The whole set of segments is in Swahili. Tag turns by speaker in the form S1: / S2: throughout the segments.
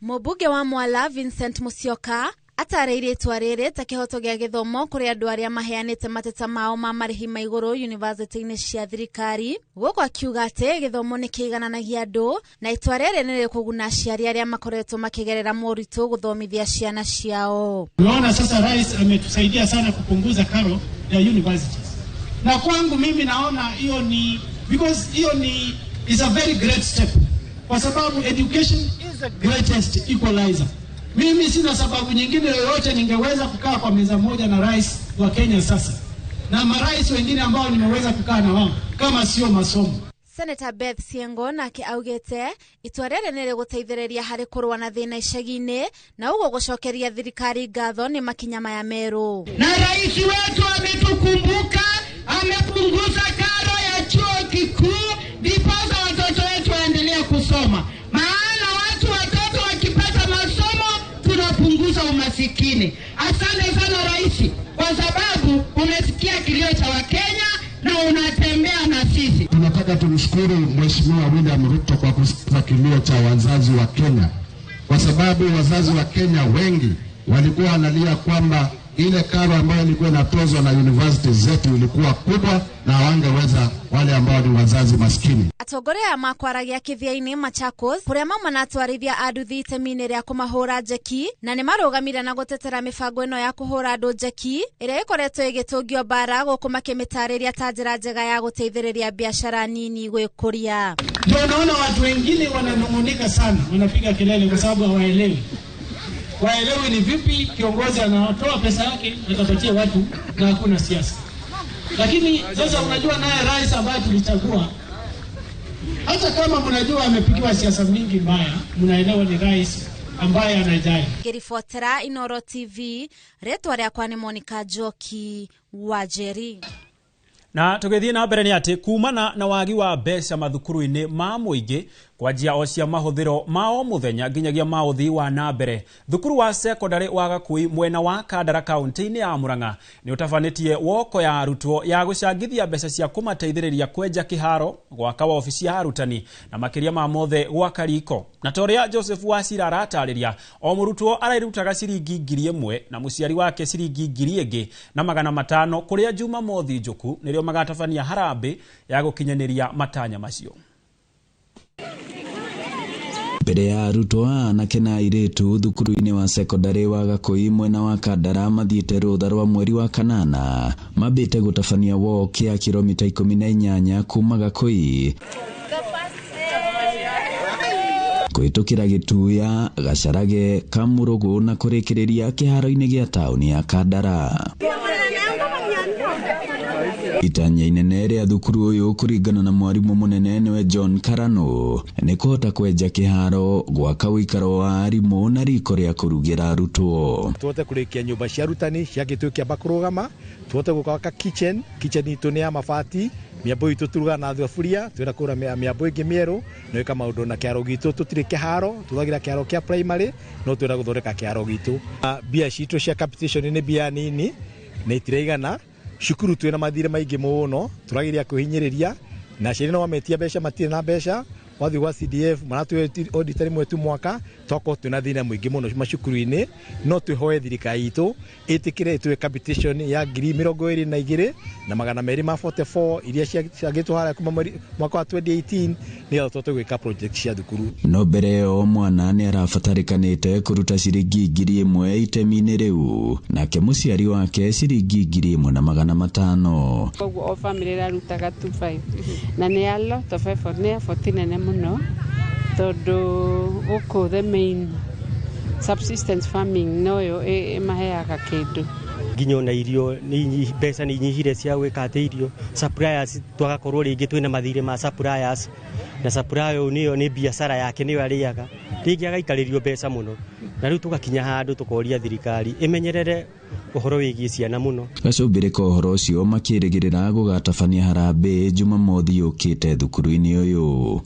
S1: Mũmbunge wa Mwala Vincent Musyoka atareire itua rĩrĩ ta kĩhoto gĩa gĩthomo kũrĩ andũ arĩa maheanĩte mateta mao ma marĩhi ma igũrũ university-inĩ cia thirikari. Gũkũ akiuga atĩ gĩthomo nĩ kĩigananagia andũ na itua rĩrĩ nĩ rĩkũguna aciari arĩa makoretwo makĩgerera moritũ gũthomithia ciana ciao.
S2: Tunaona sasa rais ametusaidia sana kupunguza karo ya universities. Na kwangu mimi naona hiyo ni is a very great step. Kwa sababu education is the greatest equalizer. Mimi sina sababu nyingine yoyote ningeweza kukaa kwa meza moja na rais wa Kenya sasa na marais wengine ambao nimeweza kukaa na wao kama sio masomo.
S1: Senator Beth Siengo nake augete itua rĩrĩ nĩ rĩgũteithĩrĩria harĩ kũrũa na thĩna icagi-inĩ na ũguo gũcokeria thirikari ngatho nĩ makinya maya merũ.
S3: Na rais wetu ametukumbuka, amepunguza karo ya chuo kikuu ndiposa watoto wetu waendelee kusoma. Maana watoto wakipata masomo tunapunguza umasikini. Asante sana rais kwa sababu umesikia kilio cha Wakenya na unatembea na sisi.
S4: Tunataka tumshukuru Mheshimiwa William Ruto kwa kusikia kilio cha wazazi wa Kenya. Kwa sababu wazazi wa Kenya wengi walikuwa wanalia kwamba ile karo ambayo ilikuwa inatozwa na university zetu ilikuwa kubwa na hawangeweza wale ambao ni wazazi maskini.
S1: Atongoria makwaragia kithia-inĩ Machakos kuria mauma na atwarithia a nduthi itemi-inĩ rĩa kũmahũra njeki na nĩ marũgamire na gũtetera mĩbango ĩno ya kũhũra andũ njeki ĩrĩa ĩkoretwo ĩgĩtũngio bara gũkũ makĩmĩtarĩria ta njĩra njega ya gũteithĩrĩria biashara nini gwĩkũria.
S2: Ndio naona watu wengine wananung'unika sana, wanapiga kelele kwa sababu hawaelewi. Waelewi ni vipi kiongozi anatoa pesa yake atapatia watu na hakuna siasa. Lakini sasa unajua naye rais ambaye tulichagua, hata kama mnajua amepigiwa siasa mingi mbaya, mnaelewa ni rais ambaye anajali.
S1: Ngĩribotera Inooro TV, rĩtwa rĩakwa nĩ Monica Njoki Wanjeri.
S5: Na tũgĩthiĩ na mbere nĩ atĩ kumana na wagi wa mbeca mathukuru-inĩ ma mũingĩ kwanjia o cia mahũthĩro ma o mũthenya nginyagia ma ũthii wa na mbere, thukuru wa secondary wa Gakui mwena wa Kandara kaunti-inĩ ya Murang'a nĩ ũtabanĩtie woko ya arutwo ya gũcangithia mbeca cia kũmateithĩrĩria kwenja kĩharo, gwaka wabici ya arutani na makĩria ma mothe gwaka riko. Na toria Joseph Wasira aratarĩria o mũrutwo arairutaga ciringi 1,000 na mũciari wake ciringi 2,000 na 500 kũrĩa Juma Mothi Njuku nĩrĩo magatabania harambĩ ya gũkinyanĩria matanya macio.
S6: Mbere ya arutwo anake na airĩtu thukuru-inĩ wa secondary wa Gakui mwena wa Kandara mathiĩte rũtha rwa mweri wa kanana mambĩte gũtabania woke ya kilomita 18 kuma Gakui kũhĩtũkĩra Gĩtuya, Gacarage, Kamũrũgũ na kũrĩkĩrĩria kĩharo-inĩ gĩa taũni ya Kandara. Itanya inene rĩa thukuru ũyũ kũringana na mwarimũ mũnene nĩwe John Karano nĩ kũhota kwenja kĩharo, gwaka ũikaro wa arimũ na riko rĩa kũrugĩra arutwo.
S7: Tuhote kũrĩkia nyũmba cia arutani cia Gĩtuya kĩamba kũrũgama, tuhote gwaka kitchen itũ nĩ ya mabati, miambo itũ turuga na thaburia, twĩna kũra miambo ĩngĩ mĩerũ, no ĩka maũndũ na kĩharo gitũ tũtirĩ kĩharo, tũthagira kĩharo kĩa primary, no twĩna gũthondeka kĩharo gitũ. Bia citũ cia capitation nĩ bia nini, nĩ itiraigana. Shukuru twĩna mathire maingĩ mũno, tũragiria kwĩhinyĩrĩria na aciari no mametia mbeca matirĩ na mbeca, wathi wa CDF maratwe auditor mwetu mwaka toko twĩna thĩna mũingĩ mũno macukuru-inĩ, no twĩhoe thirikari itũ ĩtĩkĩre twĩ capitation ya 22,000 na 244 iria ciagĩtwo harĩa kuma mwaka wa 2018 nĩgetha tũhote gwĩka project cia thukuru.
S6: No mbere o mwana nĩ arabatarĩkanĩte kũruta ciringi 1,000 itemi-inĩ rĩu, nake mũciari wake ciringi 1,500.
S8: Koguo o family rarutaga 25 na nĩ a lot of effort, nĩ effort nene mũno tondũ gũkũ the main subsistence farming noyo maheaga kĩndũ.
S9: Nginyo na irio ni mbeca ni nyihire cia gwĩka atĩ irio, suppliers twagakorwo rĩngĩ twĩna mathirĩ ma suppliers na supplier niyo ni biashara yake niyo arĩaga, rĩngĩ agaikarĩrio mbeca mũno na rĩu tũgakinya handũ tũkoria thirikari ĩmenyerere ũhoro wĩgiĩ ciana mũno. Gacumbĩrĩka ũhoro ũcio makĩrĩgĩrĩra gũgatabania harambĩ Juma Mothi yũkĩte thukuru-inĩ ũyũ.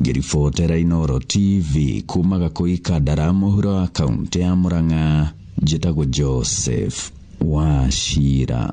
S9: Ngĩribotera Inooro TV kuma Gakui Kandara mũhuro wa kaunti ya Murang'a, njĩtagwo Joseph Wasira.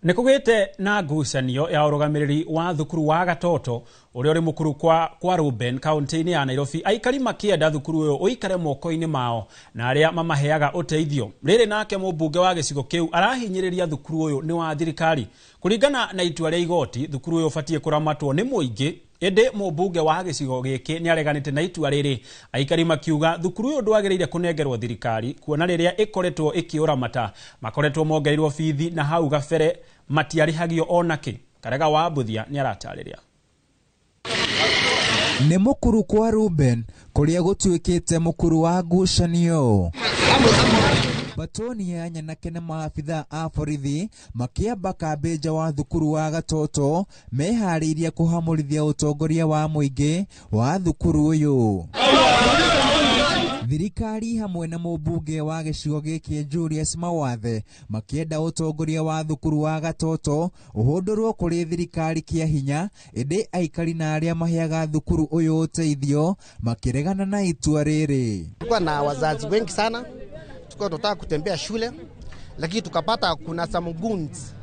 S5: Nikugite na ngucanio ya urugamiriri wa thukuru wa Gatoto uria uri mukuru kwa Ruben kaunti-ini ya Nairobi. Aikari makienda thukuru uyu uikare moko-ini mao na aria mamaheaga uteithio. Riri nake mubunge wa gicigo kiu arahinyiriria thukuru uyu ni wa thirikari. Kuringana na itua ria igoti, thukuru uyu ubatie kuramatwo ni muingi. Ende mubunge wa gicigo giki ni areganite na itua riri. Aikari makiuga thukuru uyu ndwagiriire kunengerwo thirikari kuona riria ikoretwo ikiuramata makoretwo mongerirwo bithi na hau gabere matiarihagio onake. Karega wa Buthia ni aratariria.
S10: Ni mukuru kwa Ruben kuria gutuikite mukuru wa ngucanio. Batoni ya nyanake na maafitha a borithi makiamba kambeja wa thukuru wa Gatoto mehariria kuhamurithia utongoria wa muingi wa thukuru uyu. Thirikari hamwe na mubunge wa gicigo giki Julius Mawathe makienda utongoria wa thukuru wa Gatoto uhundurwo kuri thirikari kia hinya, indi aikari na aria maheaga thukuru uyu uteithio makiregana na itua riri.
S11: Tulikuwa na wazazi wengi sana, tulikuwa tunataka kutembea shule, lakini tukapata kuna some goons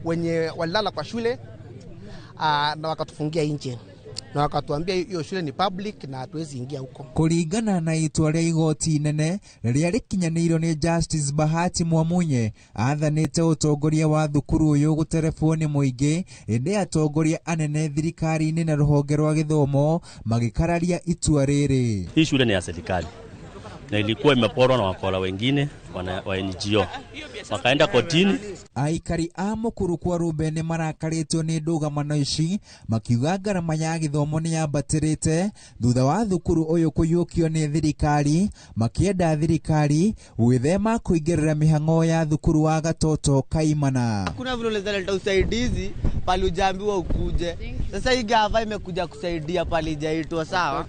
S11: wenye walala kwa shule na wakatufungia nje. Na wakatuambia hiyo shule ni public na hatuwezi ingia huko.
S10: Kuringana na itua ria igoti nene riria rikinyanirwo ni Justice Bahati Mwamunye athanite utongoria wa thukuru uyu guterebwo ni muingi, indi atongoria anene thirikari-ini na ruhonge rwa githomo magikararia itua riri.
S12: Hii shule ni ya serikali na ilikuwa imeporwa na wakora wengine wa NGO, wakaenda kotini.
S10: Aikari a mukuru kwa Ruben marakaritwo ni ndugamano ici makiuga ngarama ya githomo ni yambatirite thutha wa thukuru uyu kuyukio ni thirikari, makienda thirikari gwithema kuingirira mihang'o ya thukuru wa Gatoto kaimana.
S11: Kuna vile unaleta usaidizi pale ujambiwa ukuje. Sasa hii gava imekuja kusaidia pale jaitwa sawa.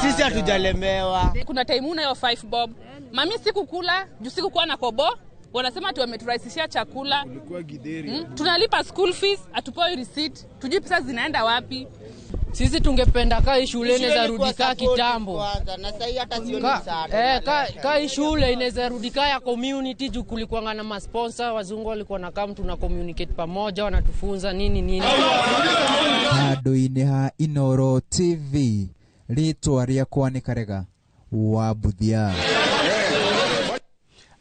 S11: Sisi hatujalemewa.
S13: Kuna time una hiyo 5 bob. Mami sikukula, juu sikukuwa na kobo. Wanasema tu wameturahisishia chakula. Tunalipa school fees, atupoi receipt. Tujui pesa zinaenda wapi.
S14: Sisi tungependa kai shule inaweza rudika kitambo.
S11: Na sasa hata sioni msaada.
S14: Kai shule inaweza rudika ya community juu kulikuwa na masponsor, wazungu walikuwa na kama tuna communicate pamoja, wanatufunza nini.
S10: Handu-ini ha Inoro TV ritwa riakwa ni Karega wa Buthia.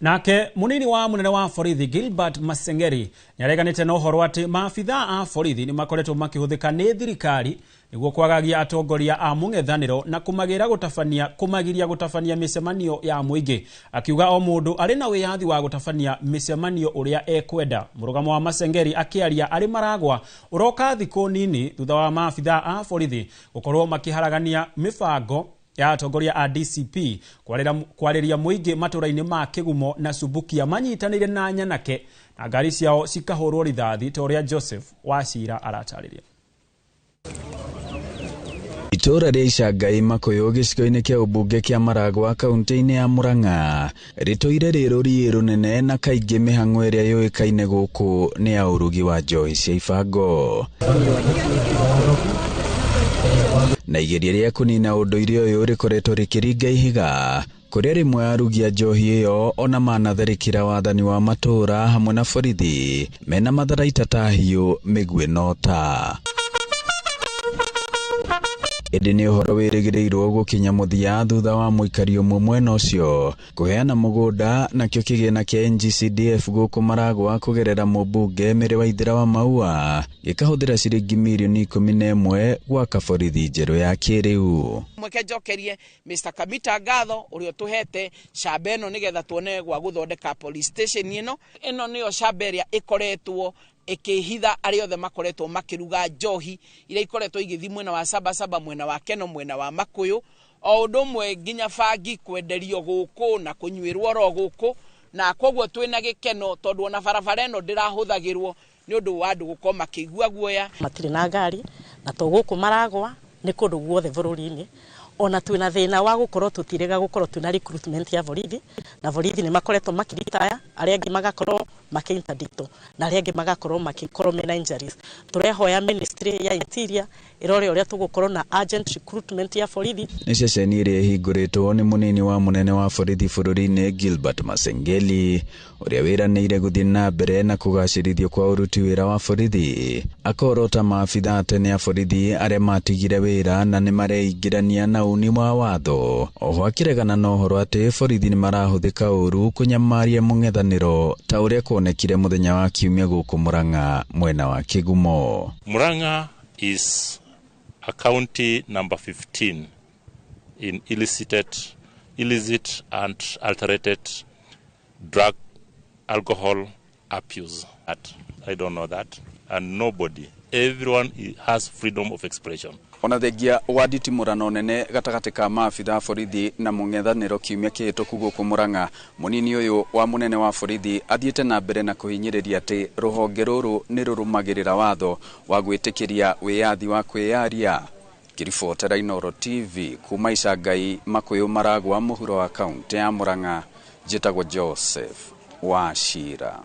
S5: Nake munini wa munene wa borithi Gilbert Masengeri niareganite na uhoro ati maafitha a borithi ni makoretwo makihuthika ni thirikari niguo kwagagia atongoria a mung'ethaniro na kumagiria gutafania micemanio ya muingi. Akiuga o mundu ari na wiyathi wa gutafania micemanio uria ekwenda. Murugamo wa Masengeri akiaria ari maragwa uroka thiku nini thutha wa maafitha a borithi gukorwo makiharagania mibango ya atongoria a DCP kwariria muingi matura-ini ma Kigumo na Subukia manyitanire na nyanake na ngari ciao cikahurwo rithathi toria Joseph Wacira aratariria.
S6: Itura ria Icangai Makuyu gicigo-ini kia ubunge kia Maragwa kaunti-ini ya Murang'a ritoire riruri runene na kaingi mihang'o iria yuikaine guku ni ya urugi wa njohi cia ibango. Na igeria ria kunina unduire uyu rikoretwo rikiringa ihiga kuria rimwe arugia njohi iyo ona manatharikira wathani wa matura hamwe na borithi mena matharaita ta hiu migwe nota. Indi ni uhoro wirigirirwo gukinya muthia thutha wa muikari umwe mwena ucio kuheana mugunda nakio kigina kia NGCDF guku Maragwa kugerera mubunge Mary Waithira wa Maua gikahuthira ciringi mirioni 11 gwaka borithi njeru ya kiriu.
S15: Mweke njokerie Mr. Kamita ngatho urio tuhete shamba ino nigetha tuone gwa guthondeka police station ino niyo shamba iria ikoretwo ikihitha ari othe makoretwo makiruga njohi ira ikoretwo igithii mwena wa Sabasaba, mwena wa Keno, mwena wa Makuyu, o undu mwe nginya bangi kwenderio guku na kunyuirwo ro guku, na kogwo twina gikeno tondu ona barabara ino ndirahuthagirwo ni undu wa andu guko makigua guoya.
S16: Matiri na ngari na to guku Maragwa ni kundu guothe bururi-ini ona twina thina wa gukorwo tutirega gukorwo tuna recruitment ya borithi na borithi ni makoretwo makiritaya aria angi magakorwo makiinterdicto na aria angi magakorwo makikorwo mena injuries. Turehoya ministry ya interior irore uria tugukorwo na urgent recruitment ya borithi.
S6: Nĩ ceceni ĩrĩa ĩhingũrĩtwo nĩ mũnini wa mũnene wa borithi bũrũri-inĩ Gilbert Masengeli, ũrĩa wĩranĩire gũthiĩ na mbere na kũgacĩrithio kwa ũruti wĩra wa borithi. Akorota maabitha tene a borithi arĩa matigire wĩra na nĩ mareingĩrania na uni wa watho. Oho akĩregana na ũhoro atĩ borithi nĩ marahũthĩka ũru kũnyamaria mũng'ethanĩro ta ũrĩa kuonekire mũthenya wa Kiumia gũkũ Murang'a mwena wa Kigumo.
S17: Murang'a is a county number 15 in illicit and alterated drug alcohol abuse. I don't know that. And nobody, everyone has freedom of expression.
S18: Ona thengia wa nditimũrano nene gatagatĩ ka maabitha borithi na mũng'ethanĩro kiumia kĩhĩtũku gũkũ Murang'a, mũnini ũyũ wa mũnene wa borithi athiĩte na mbere na kũhinyĩrĩria atĩ rũhonge rũrũ nĩ rũrũmagĩrĩra watho wa gwĩtĩkĩria wĩyathi wa kwĩyaria. Kiribotera Inooro TV kuma Icangai Makũyũ Maragwa mũhuro wa kaunti ya Murang'a, njĩtagwo Joseph Wachira.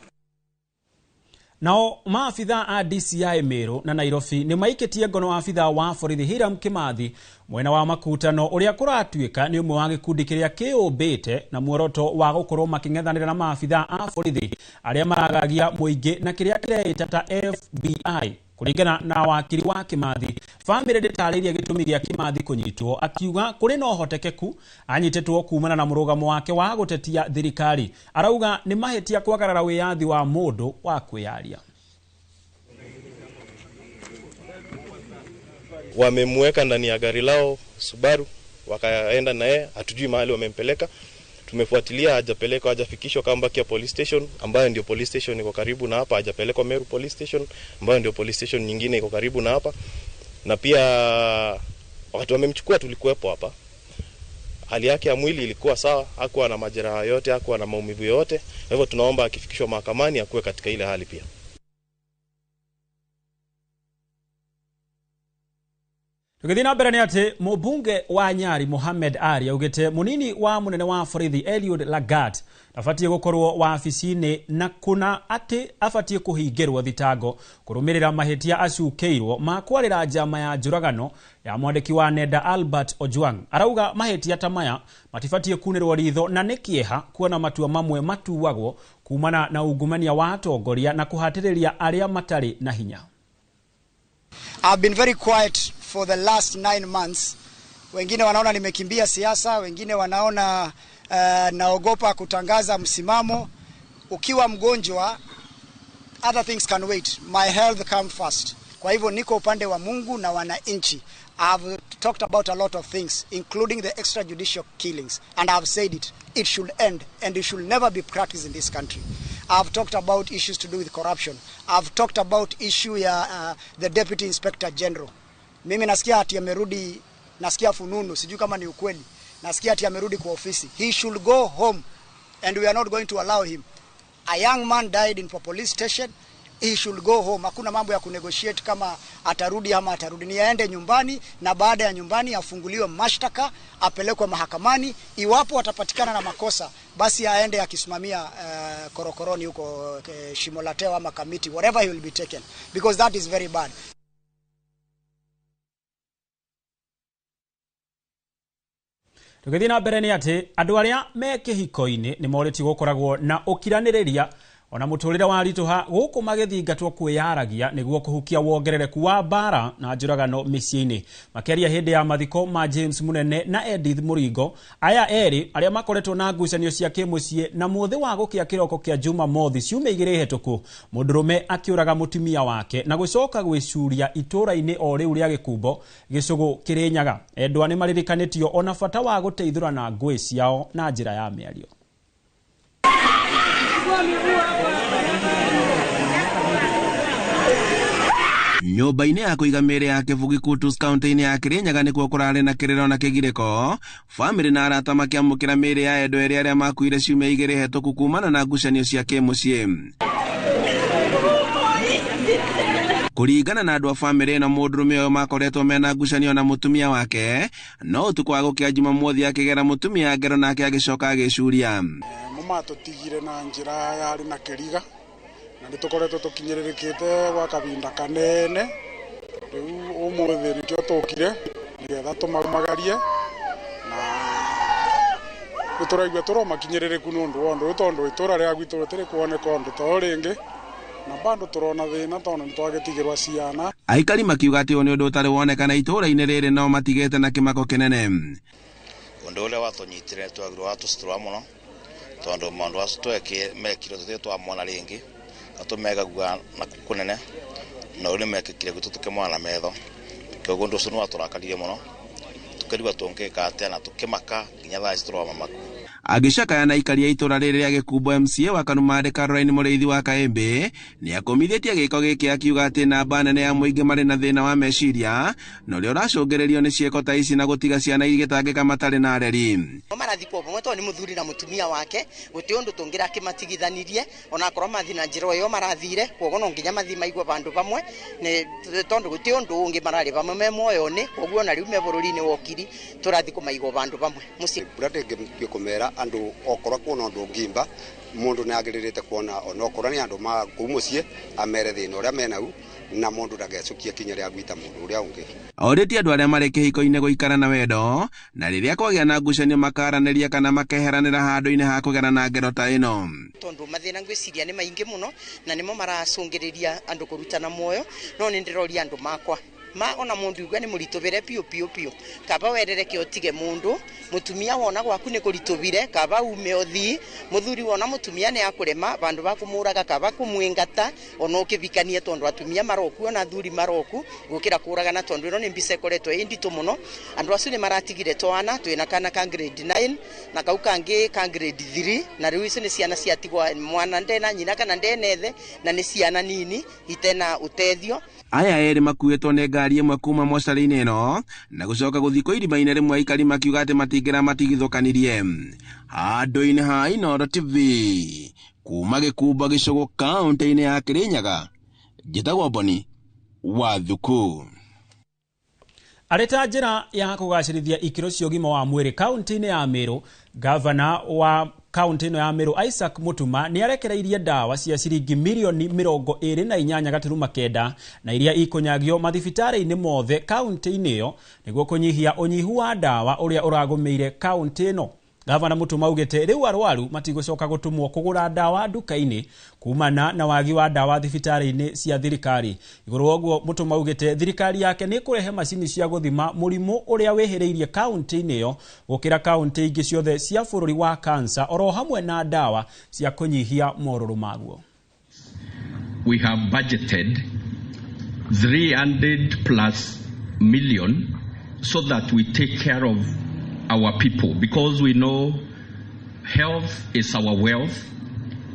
S5: Nao maafitha a DCI Meru na Nairobi nĩ maikĩtie ngono afitha wa borithi Hiram Kimathi mwena wa makutano ũrĩa kũratuĩka nĩ ũmwe wa gĩkundi kĩrĩa kĩũmbĩte na muoroto wa gũkorwo makĩng'ethanĩra na maafitha a borithi arĩa maragagia mũingĩ na kĩrĩa kĩreĩta ta FBI. Kũringana na wakiri wa Kimathi, famĩlĩ ndĩtarĩirie gĩtũmi gĩa Kimathi kũnyitwo, akiuga kũrĩ na ũhotekeku anyitetwo kumana na mũrũgamo wake wa gũtetia thirikari. Arauga nĩ mahĩtia kwagarara wĩyathi wa mũndũ wa kwĩyaria.
S19: Wamemweka ndani ya gari lao Subaru, wakaenda naye, hatujui mahali wamempeleka. Tumefuatilia, hajafikishwa Kambakia police station ambayo ndio police station iko karibu na hapa, hajapelekwa Meru police station ambayo ndio police station nyingine iko karibu na hapa. Na pia wakati wamemchukua tulikuwepo hapa. Hali yake ya mwili ilikuwa sawa, hakuwa na majeraha yote, hakuwa na maumivu yote. Kwa hivyo tunaomba akifikishwa mahakamani akuwe katika ile hali pia.
S5: Tugithina mbere nĩ atĩ mũbunge wa Nyari Mohamed Ali augĩte mũnini wa mũnene wa borithi Eliud Lagat abatie gũkorwo wabici-inĩ na kuna atĩ abatie kũhingĩrwo thitango kũrũmĩrĩra mahĩtia acukĩirwo ma kwarĩra njama ya njũragano ya mwandĩki wa nenda Albert Ojwang. Arauga mahĩtia ta maya matibatie kunĩrwo ritho na nĩ kĩeha kuona matua mamwe matuagwo kumana na ungumania wa atongoria na kũhatĩrĩria arĩa matarĩ na hinya.
S20: I've been very quiet for the last 9 months. Wengine wanaona nimekimbia siasa, wengine wanaona naogopa kutangaza msimamo. Ukiwa mgonjwa, other things can wait. My health comes first. Kwa hivyo niko upande wa Mungu na wananchi. I've talked about a lot of things, including the extrajudicial killings, and I've said it should end, and it should never be practiced in this country. I've talked about issues to do with corruption. I've talked about issue ya the Deputy Inspector General. Mimi nasikia ati amerudi, nasikia fununu, sijui kama ni ukweli. Nasikia ati amerudi kwa ofisi. He should go home, and we are not going to allow him. A young man died in a police station. He should go home. Hakuna mambo ya kunegotiate kama atarudi ama atarudi. Ni aende nyumbani, na baada ya nyumbani afunguliwe mashtaka, apelekwe mahakamani. Iwapo atapatikana na makosa, basi aende akisimamia korokoroni huko Shimo la Tewa ama Kamiti, whatever he will be taken, because that is very bad.
S5: Tugithina na mbere nĩ atĩ andũ arĩa me kĩhiko-inĩ nĩ morĩtio gũkoragwo na ũkiranĩrĩria ona mũtũrĩre wa ritũha gũkũ magĩthingatwo kwĩyaragia nĩguo kũhukia wongerereku wa mbara na njũragano mĩciĩ-inĩ. Makĩaria hĩndĩ ya mathiko ma James Munene na Edith Mũringo, aya erĩ arĩa makoretwo na ngucanio cia kĩmũciĩ na mũthĩ wa gũkĩa kĩroko kĩa Jumamothi ciumia 2 hĩtũku, mũndũrũme akĩũraga mũtumia wake na gũcoka gwĩcuria itũũra-inĩ o rĩu rĩa Gĩkumbo, Gĩcũgũ, Kĩrĩnyaga. Endwa nĩ maririkanĩtio ona bata wa gũteithũrana ngũĩ ciao na njĩra ya mĩario.
S21: Nyũmba-inĩ ya kũiga mĩĩrĩ ya Kĩbugi Kutus kaunti-inĩ ya Kĩrĩnyaga nĩkuo kũrarĩ na kĩrĩro na kĩgirĩko. Famĩlĩ na arata makĩamũkĩra mĩĩrĩ ya endwa erĩ arĩa makuire ciumia 2 hĩtũku kumana na ngucanio cia kĩmũciĩ. Kũringana na andũ a famĩlĩ ĩno, mũndũrũme ũyũ makoretwo mena ngucanio na mũtumia wake, no ũtukũ wa gũkĩa Jumamothi akĩgera mũtumia ngero nake agĩcoka agĩcuria.
S22: Mũmatũtigire na njĩra yarĩ na kĩriga, na nĩtũkoretwo tũkinyĩrĩrĩkĩte gwa kahinda kanene, riu umuthi nikio tukire nigetha tumarumagarie na turaigua turomakinyiririku nundu wa tondu itura ria gwitu ritiri kuoneka undu to ringi na bado turona thina tondu nitwagetigirwa ciana.
S21: Aikari makiuga ati ni undu utari wonekana itura-ini riri no matigete na kimako kinene.
S3: Undu uria watunyitire twagirwo watucitura muno tondu maundu acio tweke mekire tuthi twamona ringi atumegagua na kunene na uri mekikire gwitu tukimwana metho koguo undu ucio ni waturakarire muno tukarigwa tungika atia na tukimaka nginya thaa ici turomamaku.
S21: Agicakaya na aikari ya itura riri ria Gikumbo MCA wa Kanumande Caroline Mureithi wa Kaembe ni akomithitie giko giki akiuga ati namba nene ya muingi mari na thina wa meciria no rio racungiririo ni cieko ta ici na gutiga ciana igitangika matari na areri.
S4: Marathi kwa mweto ni muthuri na mutumia wake guti undu tungira kimatigithanirie ona korwo mathina njiro yo marathire koguo no nginya mathi maigwe bandu bamwe ni tondu guti undu ungi marari bamwe me moyo ni koguo na riu me bururi-ini wokiri turathi kumaigwa bandu bamwe muci
S23: brate gikomera andu okora kuona undu ngimba mundu ni agiririte kuona onokora ni andu ma kumucie amere thina uria menau na mundu ndagecukia kinya ria gwita mundu uria ungi.
S21: Oreti andu aria mari kihiko-ini guikara na wendo na riria kwagia na ngucanio makaraniria kana makeheranira handu-ini ha kugera na ngero ta ino.
S4: Tondu mathina ngwiciria ni maingi muno na nimo maracungiriria andu kurutana moyo no ni ndiroria andu makwa ona mundu uga ni muritubire piu kaba werere ke otige mundu mutumia wona gwaku ni kuritubire kaba ume othi muthuri wona mutumia ni akurema bandu bakumuraga kaba kumwingata ona ukibikanie tondu atumia maroku ona thuri maroku gukira kuraga na tondu ino ni mbise koretwo indito muno andu acio ni maratigire twana twina kana ka grade 9 na kau kangi ka grade 3 na riu ici ni ciana ciatigwa mwana ndena nyina kana ndenethe na ni ciana nini itena utethio.
S21: Aya eri makuetwo ni ngari imwe kuma mocarĩ-inĩ ĩno na gucoka guthikwo irima-inĩ rimwe aikari makiuga ati matingira matigithũkanirie. Handũ-inĩ ha Inooro TV kuma Gikumbo Gicugu kaunti-inĩ ya Kirinyaga njĩtagwo Boni Wathuku.
S5: Arĩ ta njĩra ya kũgacĩrithia ikĩro cia ũgima wa mwĩrĩ kaunti-inĩ ya Meru, gavana wa kaunti ĩno ya Meru Isaac Mutuma ni arekereirie ndawa cia ciringi milioni 28.9 na iria ikunyagio mathibitari-inĩ mothe kaunti-inĩ ĩyo nĩguo kũnyihia ũnyihu wa ndawa ũrĩa ũragũmĩire kaunti ĩno. Gavana Mutuma ugite riu arwaru matigũcoka gutumwo kugura ndawa nduka-inĩ kumana na wagi wa ndawa thibitari-inĩ cia thirikari. Iguru oguo Mutuma ugite thirikari yake ni kurehe macini cia guthima murimu uria wehereirie kaunti-inĩ ĩyo gukira kaunti ingĩ ciothe cia bũrũri wa kansa oro hamwe na ndawa cia kunyihia moruru maguo.
S24: We have budgeted 300+ million so that we take care of our people, because we know health is our wealth,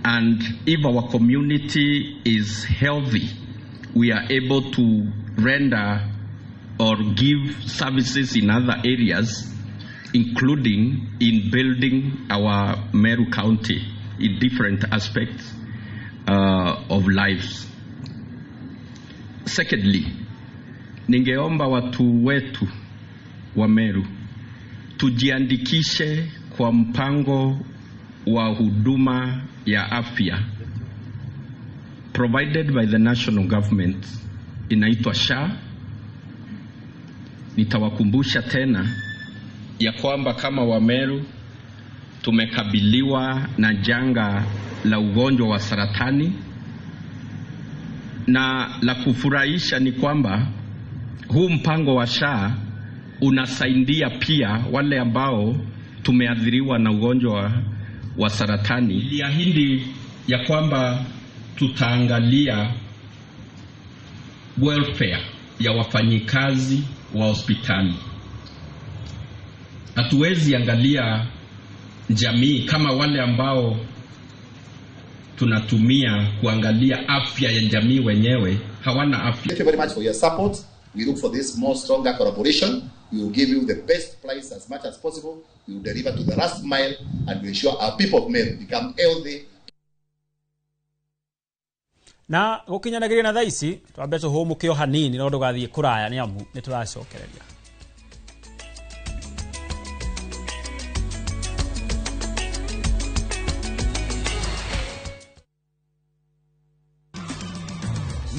S24: and if our community is healthy, we are able to render or give services in other areas, including in building our Meru County in different aspects of lives. Secondly, ningeomba watu wetu wa Meru tujiandikishe kwa mpango wa huduma ya afya provided by the national government, inaitwa SHA. Nitawakumbusha tena ya kwamba kama Wameru tumekabiliwa na janga la ugonjwa wa saratani, na la kufurahisha ni kwamba huu mpango wa SHA unasaidia pia wale ambao tumeathiriwa na ugonjwa wa saratani. Iliahidi ya kwamba tutaangalia welfare ya wafanyikazi wa hospitali. Hatuwezi angalia jamii kama wale ambao tunatumia kuangalia afya ya jamii wenyewe hawana afya.
S25: Thank you very much for your support. We look for this more stronger collaboration. We will give you the best price as much as possible. We will deliver to the last mile and we ensure our people of Meru become healthy.
S5: Na gukinyanagiria na thaici twambe tuhumukio hanini no ndugathie kuraya ni amu ni turacokereria.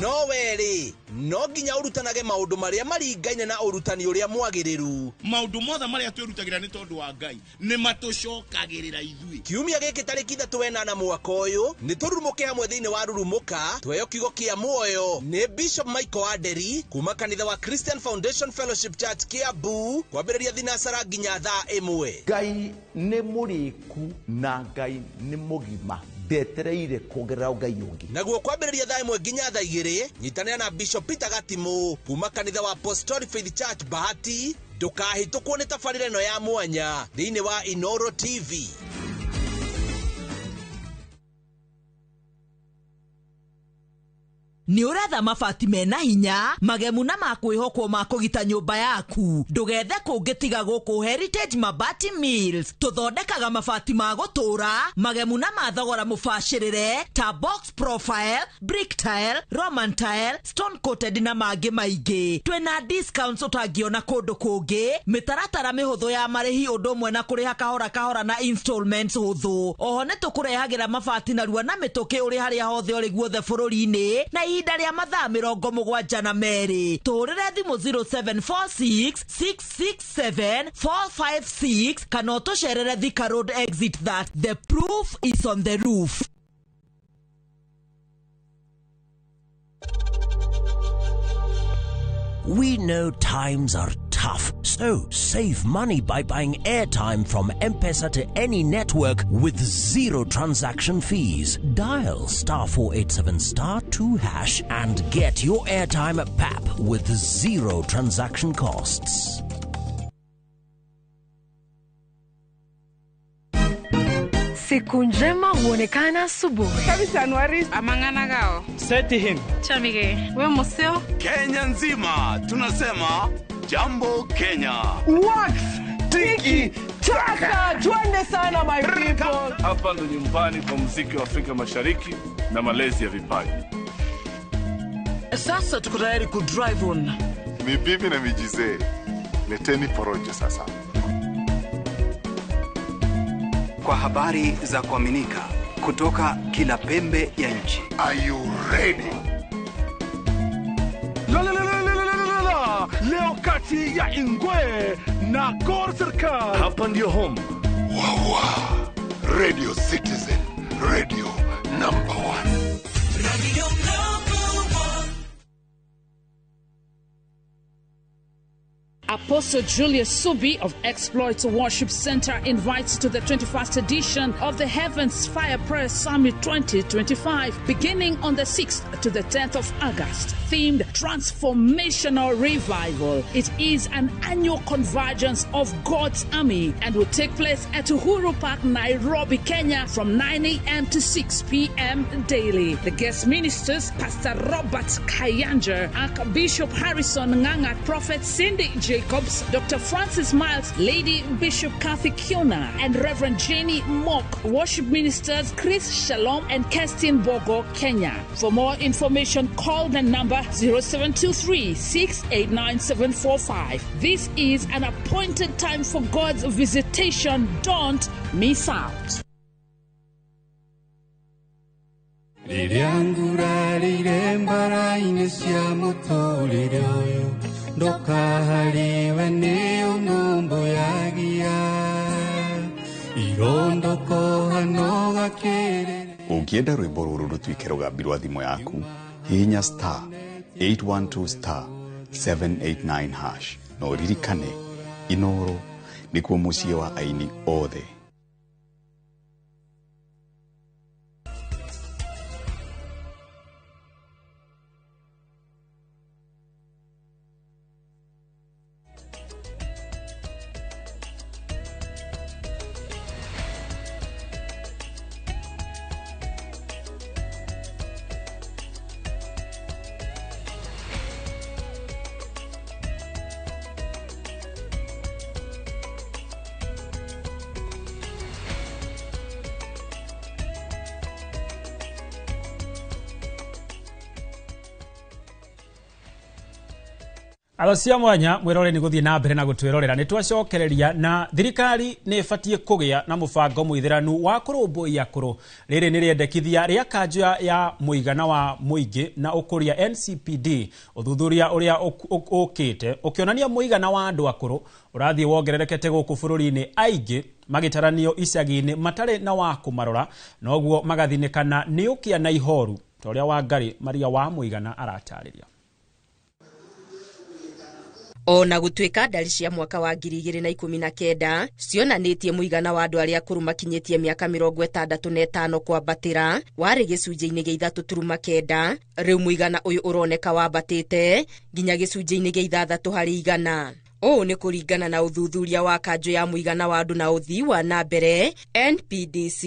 S26: Noweli
S1: no nginya urutanage maundu maria maringaine na urutani uria mwagiriru.
S2: Maundu mothe maria twirutagira ni tondu wa Ngai ni matucokagirira ithui.
S1: Kiumia giki tariki 3 mwaka uyu ni turumuke hamwe thiini wa rurumuka tweyo kiugo kia muoyo ni Bishop Michael Aderi kuma kanitha wa Christian Foundation Fellowship Church Kiambu kwambiriria thinasara nginya thaa 1.
S7: Ngai ni muriku na Ngai ni mugima ndetereire kugerera Ngai ungi.
S1: Naguo kwambiriria thaa 1 nginya thaa 2 nyitanira na Bishop Peter Gatimu kuma kanitha wa Apostolic Faith Church Bahati. Ndukahitũkwo nĩ tabarĩra ĩno ya mwanya thĩinĩ wa Inoro TV.
S8: Ni uretha mabati mena hinya magemu na makwĩhokwo ma kũgita nyũmba yaku. Ndũgethe kũngĩtiga gũkũ Heritage Mabati Mills. Tũthondekaga mabati ma gũtũra magemu na mathogora mũbacĩrĩre ta box profile, brick tile, roman tile, stone coated na mangĩ maingĩ. Twĩna discounts ũtangĩona kũndũ kũngĩ. Mĩtaratara mĩhũthũ ya marĩhi ũndũ ũmwe na kũrĩha kahora kahora na installments hũthũ. Oho nĩ tũkũrehagĩra mabati narua na mĩtũkĩ ũrĩ harĩa hothe ũrĩ guothe bũrũri-inĩ na ihinda rĩa mathaa 72. Tũrĩre thimũ 0746 667 456 kana ũtũcerere Thika Road exit that the proof is on the roof.
S9: We know times are tough, so save money by buying airtime from M-Pesa to any network with zero transaction fees. Dial *487*2# and get your airtime PAP with zero transaction costs.
S26: Siku njema huonekana asubuhi.
S27: Kabisa Anuari amangana gao. Seti him.
S26: Chamige, we museo.
S27: Kenya nzima tunasema jambo Kenya.
S28: Wax, tiki, taka. Twende sana my people.
S27: Hapa ndo nyumbani kwa muziki wa Afrika Mashariki na malezi ya vipaji.
S28: Sasa tuko tayari ku drive on.
S27: Mibibi na mijize. Leteni porojo sasa.
S29: Kwa habari za kuaminika kutoka kila pembe ya nchi.
S27: Are you ready? Leo kati ya Ingwe na Gor Serikali. Hapa ndio home. Wawa. Radio Citizen. Radio number 1. Radio number 1.
S30: Apostle Julius Subi of Exploits Worship Center invites to the 21st edition of the Heavens Fire Prayer Summit 2025, beginning on the 6th to the 10th of August, themed Transformational Revival. It is an annual convergence of God's army and will take place at Uhuru Park, Nairobi, Kenya from 9 a.m. to 6 p.m. daily. The guest ministers, Pastor Robert Kayanja, Archbishop Harrison Nganga, Prophet Cindy Jacobs, Dr. Francis Miles, Lady Bishop Kathy Kiona, and Reverend Jenny Mock. Worship ministers Chris Shalom and Kestin Bogo, Kenya. For more information, call the number 0723-689-745. This is an appointed time for God's visitation. Don't miss out.
S31: Lilianguralire mbaraine cia muturire uyu ndokahariwe ni unumbu yagia irondoko hano gakere.
S32: Ũngĩenda rwĩmbo rũrũ rũtuĩke rũgambi rwa thimũ yaku, hihinya *812*789# na ũririkane Inoro nĩkuo mũciĩ wa aini othe.
S5: Arocia mwanya mwirore ni guthie na mbere na gutwirorera ni twacokereria na thirikari ni ifatie kugia na mubango muithiranu wa kurumbuia akuru riri ni riendekithia ria kanjua ya muigana wa muingi na ukuria NCPD uthuthuria uria ukite ukionania muigana wa andu akuru urathie wongererekete guku bururi-ini aingi magitaranio icagi-ini matare na wa kumarora noguo magathinikana ni ukia na ihoru toria wa Ngari Maria wa muigana aratariria.
S6: Ona gutwika ndari cia mwaka wa 2019 cionanitie muigana wa andu aria akuru makinyitie miaka 65 kwambatira wari gicunjĩ-inĩ gĩa 3.9 riu muigana uyu uroneka wambatite nginya gicunjĩ-inĩ gĩa 6%. O ni kuringana na uthuthuria wa kanjo ya muigana wa andu na uthii wa na mbere NPDC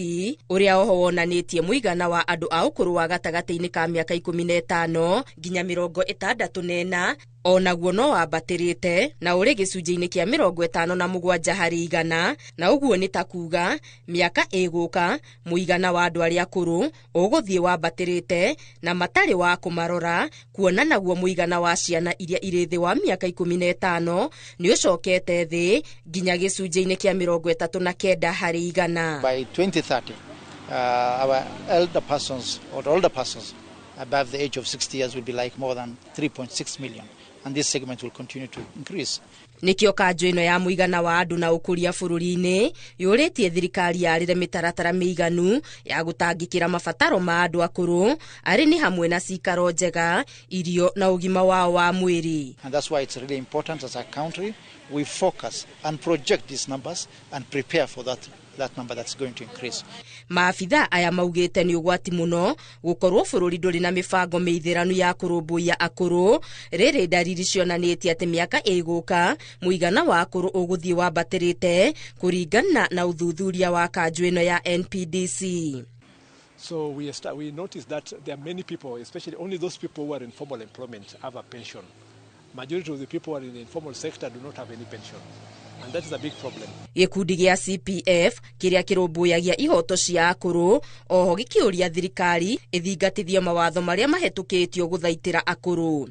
S6: uria oho wonanitie muigana wa andu a ukuru wa gatagati-ini ka miaka 15 nginya 64 onaguo no wambatirite na uri gicunjĩ-inĩ kia 57% na uguo ni takuga miaka iguka muigana wa andu aria akuru uguthie wambatirite na matari wa kumarora kuona naguo muigana wa ciana iria iri thi wa miaka 15 ni ucokete thi nginya gicunjĩ-inĩ kia 39%.
S10: By 2030 our elder persons or older persons above the age of 60 years will be like more than 3.6 million. And this segment will continue to increase.
S6: Nikio kanjo ino ya muigana wa andu na ukuria bururi-ini yuritie thirikari yarire mitaratara miiganu ya gutangikira mabataro ma andu akuru ari ni hamwe na cikaro njega irio na ugima wao wa mwiri.
S10: And that's why it's really important as a country we focus and project these numbers and prepare for that number that's going to increase.
S6: Maafitha aya maugite ni ugwati muno gukorwo bururi nduri na mibango meithiranu ya kurumbuia akuru riri ndariri cionanitie ati miaka iguka muigana wa akuru uguthie wambatirite kuringana na uthuthuria wa kanjo ino ya NPDC.
S11: So we noticed that there are many people, especially only those people who are in formal employment, have a pension. Majority of the people who are in the informal sector do not have any pension. And that is a big problem.
S6: Gikundi gia CPF kiria kirumbuyagia ihoto cia akuru oho gikiuria thirikari ithingatithie mawatho maria mahetukitio guthaitira akuru.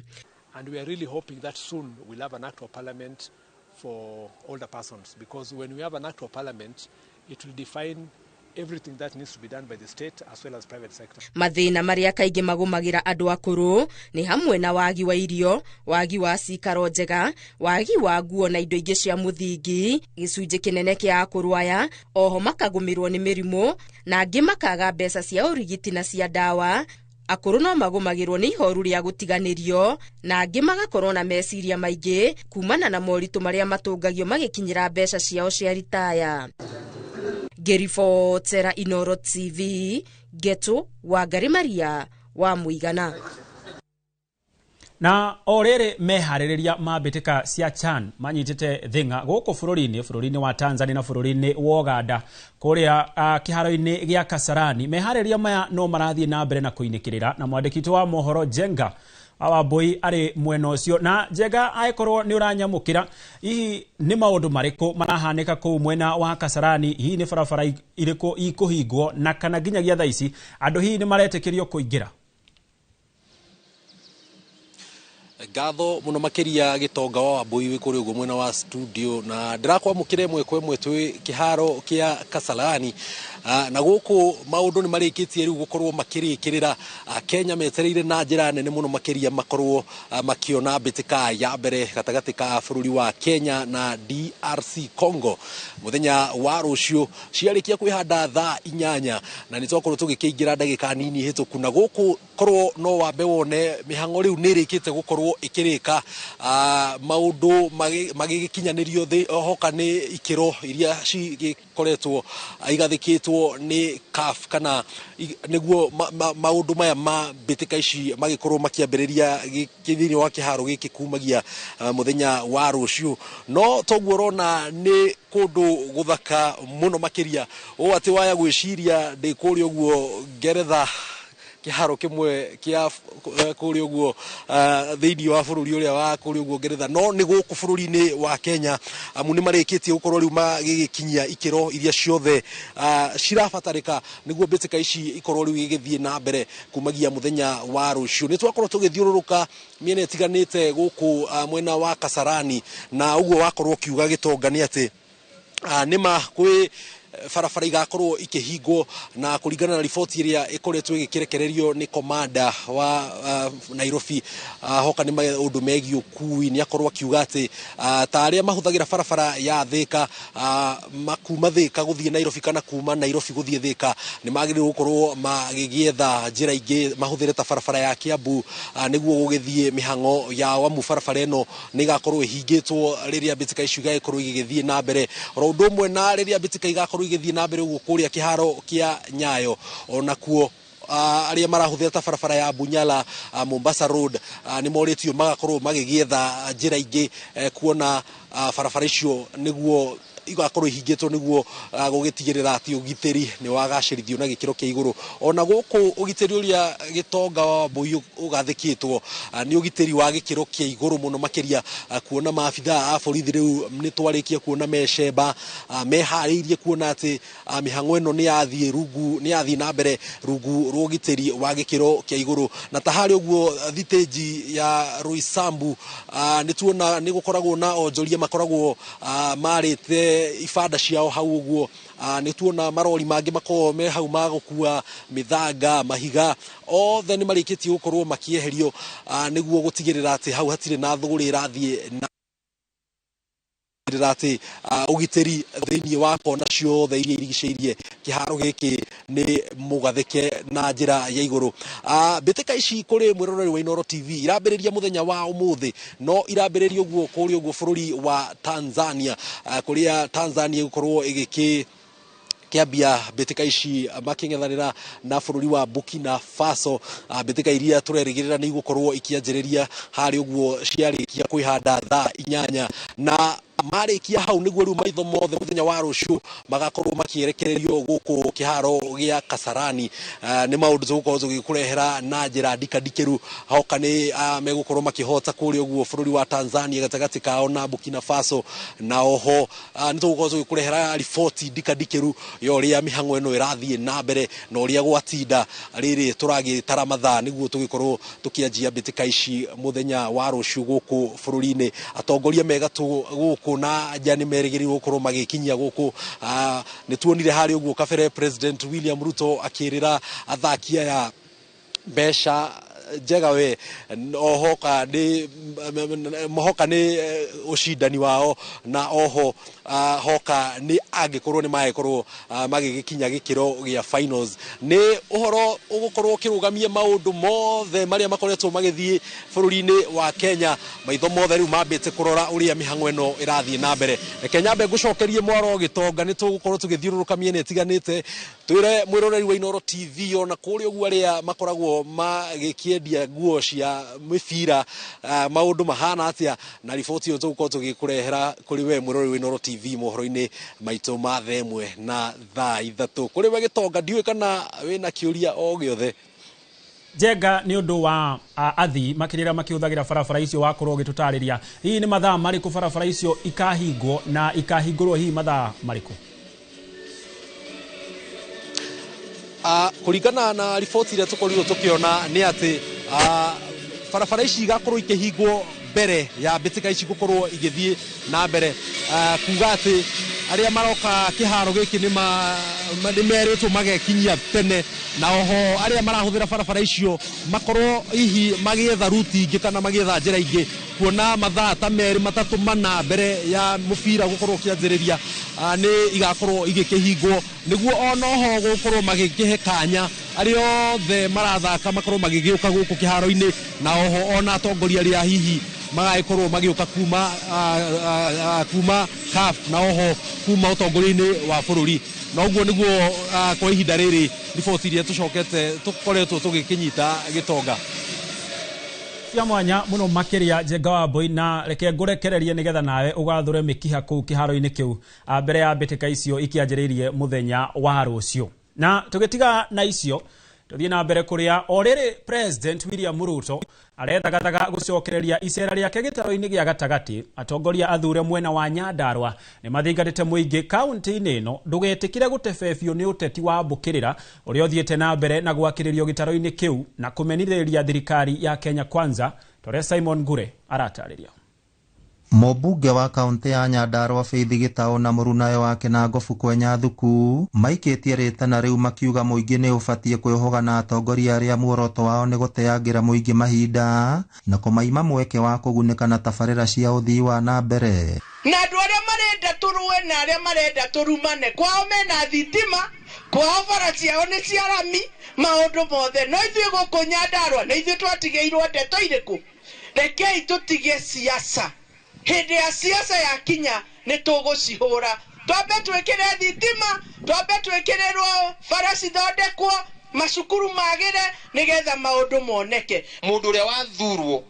S11: And we are really hoping that soon we'll have an act of parliament for older persons, because when we have an act of parliament it will define everything that needs to be done by the state as well as private sector.
S6: Mathina maria kaingi magumagira andu akuru ni hamwe na wagi wa irio, wagi wa cikaro njega, wagi wa nguo na indo ingi cia muthingi, gicunjĩ kinene kia akuru aya oho makagumirwo ni mirimu na angi makaga mbeca cia urigiti na cia dawa. Akuru no magumagirwo ni ihoru ria gutiganirio na angi magakorwo na meciria maingi kumana na moritu maria matungagio magikinyira mbeca ciao cia ritaya. Gerifotera Inoro TV, Geto wa Ngari Maria wa muigana.
S5: Na orere mehaririria mabitika cia CHAN manyitite thinga guku bururi-ini wa Tanzania na bururi-ini wa Uganda kuria kiharo-ini gia Kasarani. Mehaririria maya no marathie na mbere na kuinikirira na mwandikiti wa mohoro Jenga Awaboi ari mwena ucio. Na Jenga aikorwo ni uranyamukira, hihi ni maundu mariku marahanika kuu mwena wa Kasarani? Hihi ni barabara iriku ikuhingwo na kana nginyagia thaa ici andu hihi ni maretekirio kuingira?
S12: Gatho muno makiria gitonga wa Wambui wi kuri ugo mwena wa studio na ndirakwamukire mwe kwa mwe twi kiharo kia Kasarani. Na guku maundu ni marikitie riu gukorwo makirikirira Kenya metereire na njira nene muno makiria makorwo makiona bitika ya mbere gatagati ka bururi wa Kenya na DRC Congo muthenya wa rucio ciarikia kwihanda thaa 8 na nitokorwo tugikiingira ndagika nini hituku na guku korwo no wambe wone mihango riu nirikite gukorwo ikirika maundu magigikinyanirio thi hoka ni ikiro iria cikoretwo igathikitwo ni CAF kana niguo maundu maya ma bitika ici magikorwo makiambiriria githini wa kiharo giki kumagia muthenya wa rucio no toguo rona ni kundu guthaka muno makiria o ati waya gwiciria ndikurio guo Ngeretha kiharo kimwe kia kuri uguo thiini wa bururi uria wa kuri uguo Ngeretha no ni guku bururi-ini wa Kenya amu ni marikitie gukorwo riu magigikinyia ikiro iria ciothe cirabatarika niguo mbitika ici ikorwo riu igithie na mbere kumagia muthenya wa rucio. Ni twakorwo tugithiururuka miene itiganite guku mwena wa Kasarani na uguo wakorwo kiuga Gitonga ni ati nima kwi barabara igakorwo ikihingo na kuringana na riboti iria ikoretwo igikirekererio ni komanda wa Nairobi hoka ni maundu megi ukui ni akorwo akiuga ati ta aria mahuthagira barabara ya Thika makuma Thika guthie Nairobi kana kuma Nairobi guthie Thika ni magiriwe gukorwo magigietha njira ingi mahuthire ta barabara ya Kiambu niguo gugithie mihango ya wamu barabara eno ni igakorwo ihingitwo riria mbitika icio igakorwo igithie na mbere ro undu mwe na riria mbitika igakorwo igithie na mbere uguo kuria kiharo kia Nyayo ona kuo aria marahuthira ta barabara ya Bunyala Mombasa Road ni moritio magakorwo magigietha njira ingi kuona barabara icio niguo igakorwo ihingitwo niguo gugitigirira ati ugiteri ni wagacirithio na gikiro kia iguru ona guku ugiteri uria Gitonga wa Mbui ugathikitwo ni ugiteri wa gikiro kia iguru muno makiria kuona maabitha a borithi riu ni twarikia kuona mecemba mehariirie kuona ati mihango eno ni yathie rungu ni yathie na mbere rungu rugiteri wa gikiro kia iguru na tahari uguo thiteji ya Roysambu ni tuona ni gukoragwo na onjoria makoragwo marite ifada ciao hau uguo ni tuona marori mangi makorwo me hau magukua mithanga mahiga othe ni marikitie gukorwo makieherio niguo gutigirira ati hau hatire na thuguri irathie na ati ugiteri thiini wa kona ciothe iria irigiceirie kiharo giki ni mugathike na njira ya iguru. Mbitika ici kuri mwiroreri wa Inooro TV irambiriria muthenya wa umuthi no irambiriria uguo kuri uguo bururi wa Tanzania kuria Tanzania gukorwo igiki kiambia mbitika ici makingethanira na bururi wa Burkina Faso mbitika iria turerigirira ni gukorwo ikianjiriria hari uguo ciarikia kwihanda thaa 8 na marikia hau niguo riu maitho mothe muthenya wa rucio magakorwo makierekererio guku kiharo gia Kasarani ni maundu tugukorwo tugikurehera na njira ndikadikiru hoka ni megukorwo makihota kuri uguo bururi wa Tanzania gatagati kao na Burkina Faso na oho ni tugukorwo tugikurehera riboti ndikadikiru yo ria mihango eno irathie na mbere no ria gwatinda riri turagitara mathaa niguo tugikorwo tukianjia mbitika ici muthenya wa rucio guku bururi-ini atongoria megatu guku na jani merigiri gukorwo magikinyia guku ni tuonire hari uguo kabere President William Ruto akirira athakia ya besha jegawe ohoka ni mohoka ni ushindani wao na oho hoka ni agikorwo ni maekorwo magigikinya gikiro gia finals ni uhoro ugukorwo kirugamia maundu mothe maria makoretwo magithie bururi-ini wa Kenya maitho mothe riu mambite kurora uria mihango eno irathie na mbere Kenya mbe gucokerie mwaro Gitonga ni tugukorwo tugithiururuka miene itiganite twire mwiroreri wa Inooro TV ona kuri uguo aria makoragwo magikiendia nguo cia mibira maundu mahana atia na riboti yo tugukorwo tugikurehera kuri we mwiroreri wa Inooro TV mohoro-ini maitu ma themwe na thaa 3 kuri we Gitonga ndiwe kana wina kiuria o giothe
S5: Jenga ni undu wa athi makirira makiuthagira barabara icio wakorwo gitutariria hii ni mathaa mariku barabara icio ikahingwo na ikahingurwo hii mathaa mariku
S12: kuringana na riboti iria tukorirwo tukiona ni ati barabara ici igakorwo ikihingwo mbere ya mbitika ici gukorwo igithie na mbere kuga ati aria maroka kiharo giki ni meritwo magekinyia tene na oho aria marahuthira barabara icio makorwo hihi magietha ruti ingi kana magietha njira ingi kuona mathaa ta meri matatu mana mbere ya mubira gukorwo kianjiriria ni igakorwo igikihingwo niguo ona oho gukorwo magikihe kanya aria othe marathaka makorwo magigiuka guku kiharo-ini na oho ona atongoria ria hihi magaikorwo magiuka kuma CAF na oho kuma utongoria-ini wa bururi na uguo niguo kwa ihinda riri riboti iria tucokete tukoretwo tugikinyita Gitonga
S5: cia mwanya muno makiria Jenga wa Mbui na reke ngurekererie nigetha nawe ugathure mikiha kuu kiharo-ini kiu mbere ya mbitika icio ikianjiririe muthenya wa rucio na tugitiga na icio Tuthie na mbere kuria orere President William Ruto arethagataga gucokereria icera riake gitaro-ini gia gatagati atongoria athure mwena wa Nyandarua ni mathingatite muingi kaunti-ini ino ndugetikire gutebebio ni uteti wa mbukirira uria uthiete na mbere na gwakiririo gitaro-ini kiu na kumenithiriria thirikari ya Kenya Kwanza. Tore Simon Ngure aratariria.
S3: Mobunge wa kaunti ya Nyandarua Faith Gitau na murunayo wake na Ngofu Kwenya Thuku maikitie ritana riu makiuga muingi ni ubatie kwihoga na atongoria aria muoroto wao ni guteangira muingi mahinda na kumaima mweke wa kuguneka na tabarira cia uthii wa na mbere.
S4: Na andu aria marenda turuwe na aria marenda turumane kwao mena thitima kwao bara ciao ni ciarami maundu mothe no ithuĩ gũkũ Nyandarua na ithuĩ twatigeirwo ndeto iriku. Rekei tutige siasa. Hindi ya siasa ya kinya ni tugucihura. Twambe twikire thitima, twambe twikirerwo farasi thondekwo, macukuru magire nigetha maundu moneke.
S13: Mundu uria wathurwo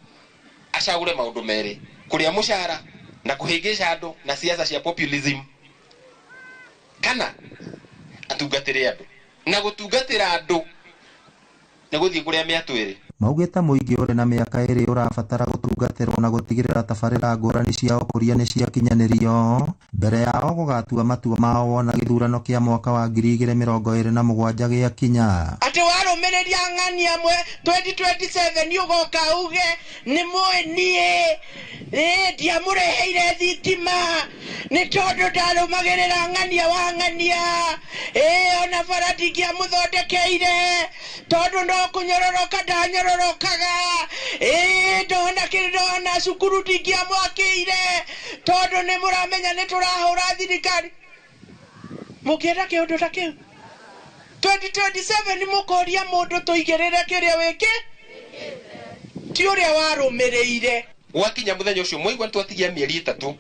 S13: acagure maundu meri, kuria mushara na kuhingisha andu na siasa cia populism. Kana atungatire andu na gutungatira andu ni guthii kuria miatwiri.
S3: Maugita muingi uri na miaka iri urabatara gutungatirwo na gutigirira tabarira ngurani cia ukuria ni cia kinyanirio mbere yao gugatua matua mao wona githurano kia mwaka wa 2027 gia kinya.
S4: Ati warumiriria ng'ani amwe 2027 ugoka uge ni muenie ndiamureheire thitima ni tondu ndarumagirira ng'ania wa ng'ania ona barati kia muthondekeire tondu no kunyororoka ndanyororokaga ndona kirona cukuru tikia mwakire tondu ni muramenya ni turahura thirikari mukienda kiundu ta kiu 2027 mukoria mundu tuigirire kiria wiki ti uria warumireire
S13: wakinya muthenya ucio mwaigwa twatigia mieri 3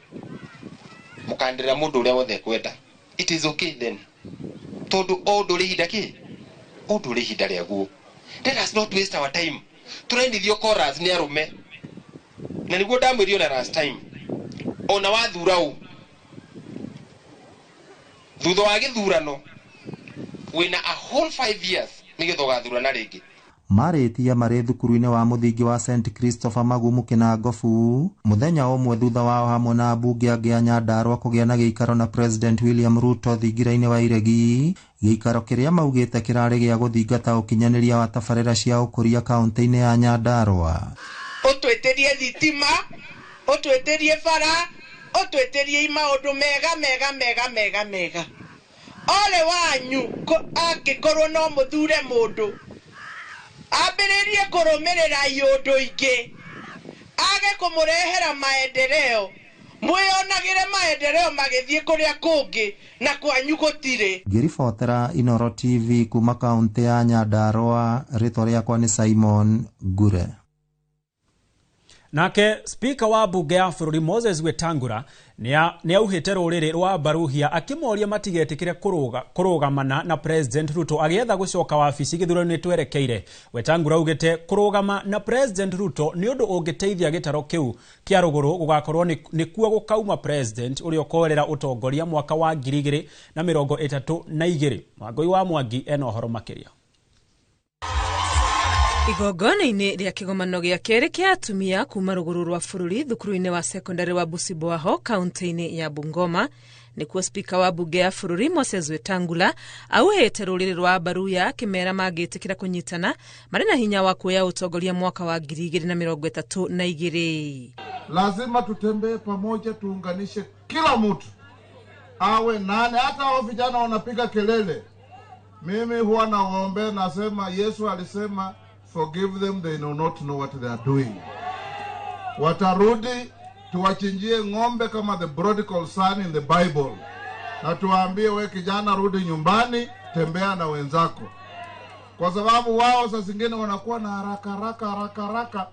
S13: mukandira mundu uria wothe kwenda. It is okay then tondu ondu rihinda ki ondu rihinda riaguo. Let us not waste our time. Turainithio chorus ni arume na niguo ndamwirio na last time ona wathura u thutha wa githurano wina a whole 5 years nigetho gathurana ringi.
S3: Maritia mari thukuru-ini wa muthingi wa St Christopher Magumu kina Ngofu muthenya umwe thutha wao hamwe na ambunge angi a Nyandarua kugia na giikaro na President William Ruto thingira-ini wa iregi giikaro kiria maugite kirari gia guthingata ukinyaniria wa tabarira cia ukuria kaunti-ini ya Nyandarua.
S4: Utweterie thitima, utweterie bara, utweterie maundu mega. Ole wanyu angikorwo no muthure mundu ambiririe kurumirira iundu ingi age kumurehera maendeleo mwionagire maendeleo magithie kuria kungi na kwanyu gutire.
S3: Ngiribotera Inoro TV kuma kaunti ya Nyandarua, ritwa riakwa ni Simon Ngure.
S5: Nake speaker wa bunge ya bururi Moses Wetangula ni auhite ruriri rwa Baruhia akimoria matigetikire kurugamana na President Ruto agietha gucoka wabici githurano twerekeire. Wetangula ugite kurugama na President Ruto ni undu ungiteithia gitaro kiu kia ruguru gugakorwo ni kuo gukauma President uri okorera utongoria mwaka wa 2032. Mwangoi wa Mwangi eno horo makiria.
S14: Igongona-inĩ rĩa kĩgomano gĩa kerĩ kĩa atumia kuma rũgũrũ rwa bũrũri thukuru-inĩ wa secondary wa Busiboaho kaunti-inĩ ya Bungoma nĩkuo speaker wa bunge ya bũrũri Moses Wetangula auhĩte rũrĩrĩ rwa Baruya akĩmera mangĩtĩkĩra kũnyitana marĩ na hinya wa kuoya utongoria mwaka wa 2032.
S15: Lazima tutembee pamoja, tuunganishe kila mtu awe nani. Hata hao vijana wanapiga kelele, mimi huwa naombe, nasema Yesu alisema forgive them, they know not know what they are doing. Watarudi tuwachinjie ng'ombe kama the prodigal son in the Bible, na tuwaambie we kijana, rudi nyumbani, tembea na wenzako, kwa sababu wao saa zingine wanakuwa na haraka.